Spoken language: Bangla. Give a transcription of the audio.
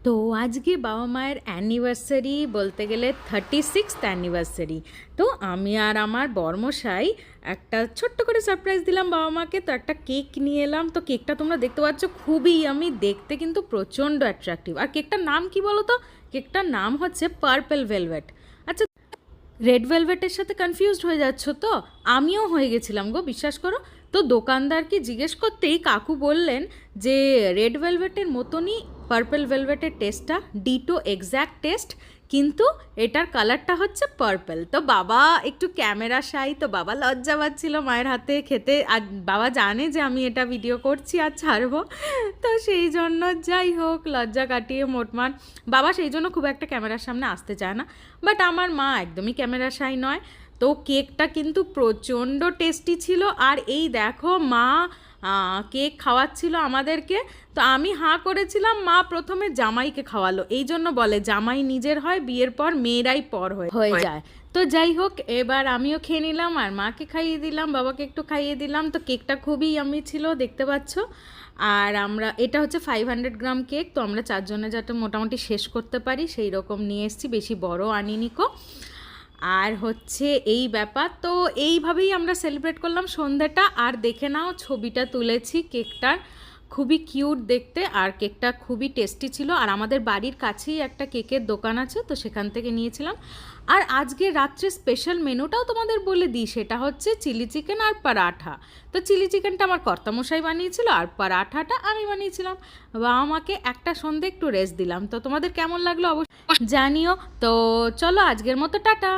তো আজকে বাবা মায়ের অ্যানিভার্সারি বলতে গেলে 36th অ্যানিভার্সারি। তো আমি আর আমার বরমশাই একটা ছোট্ট করে সারপ্রাইজ দিলাম বাবা মাকে। তো একটা কেক নিয়ে এলাম। তো কেকটা তোমরা দেখতে পাচ্ছ, খুবই আমি দেখতে কিন্তু প্রচণ্ড অ্যাট্রাকটিভ। আর কেকটার নাম কি বলো তো? কেকটার নাম হচ্ছে পার্পল ভেলভেট। আচ্ছা, রেড ভেলভেটের সাথে কনফিউজড হয়ে যাচ্ছ তো? আমিও হয়ে গেছিলাম গো, বিশ্বাস করো। তো দোকানদারকে জিজ্ঞেস করতেই কাকু বললেন যে রেড ভেলভেটের মতনই পার্পল ভেলভেটের টেস্টটা, ডিটো এক্স্যাক্ট টেস্ট, কিন্তু এটার কালারটা হচ্ছে পার্পল। তো বাবা একটু ক্যামেরা শাই, তো বাবা লজ্জা পাচ্ছিল মায়ের হাতে খেতে। আর বাবা জানে যে আমি এটা ভিডিও করছি আর ছাড়বো, তো সেই জন্য যাই হোক লজ্জা কাটিয়ে মোটমাট বাবা সেই জন্য খুব একটা ক্যামেরার সামনে আসতে চায় না। বাট আমার মা একদমই ক্যামেরা শাই নয়। তো কেকটা কিন্তু প্রচণ্ড টেস্টি ছিল। আর এই দেখো মা কেক খাওয়াচ্ছিল আমাদেরকে। তো আমি হাঁ করেছিলাম, মা প্রথমে জামাইকে খাওয়ালো। এই জন্য বলে জামাই নিজের হয়, বিয়ের পর মেয়েরাই পর হয়ে যায়। তো যাই হোক, এবার আমিও খেয়ে নিলাম আর মাকে খাইয়ে দিলাম, বাবাকে একটু খাইয়ে দিলাম। তো কেকটা খুবই ইয়াম্মি ছিল, দেখতে পাচ্ছ। আর এটা হচ্ছে 500 গ্রাম কেক। তো আমরা চারজনে যাতে মোটামুটি শেষ করতে পারি সেই রকম নিয়ে এসেছি, বেশি বড় আনিনিকো। আর হচ্ছে এই ব্যাপার। তো এইভাবেই আমরা সেলিব্রেট করলাম সন্ধ্যাটা। আর দেখে নাও ছবিটা তুলেছি কেকটার, খুবই কিউট দেখতে আর কেকটা খুবই টেস্টি ছিল। আর আমাদের বাড়ির কাছেই একটা কেকের দোকান আছে, তো সেখান থেকে নিয়েছিলাম। আর আজকে রাত্রে স্পেশাল মেনুটাও তোমাদের বলে দিই, সেটা হচ্ছে চিলি চিকেন আর পরাঠা। তো চিলি চিকেনটা আমার কর্তামশাই বানিয়েছিল আর পরাঠাটা আমি বানিয়েছিলাম। বাবা আমাকে একটা সন্ধে একটু রেস্ট দিলাম। তো তোমাদের কেমন লাগলো অবশ্যই জানিও। তো চলো আজকের মতো টাটা।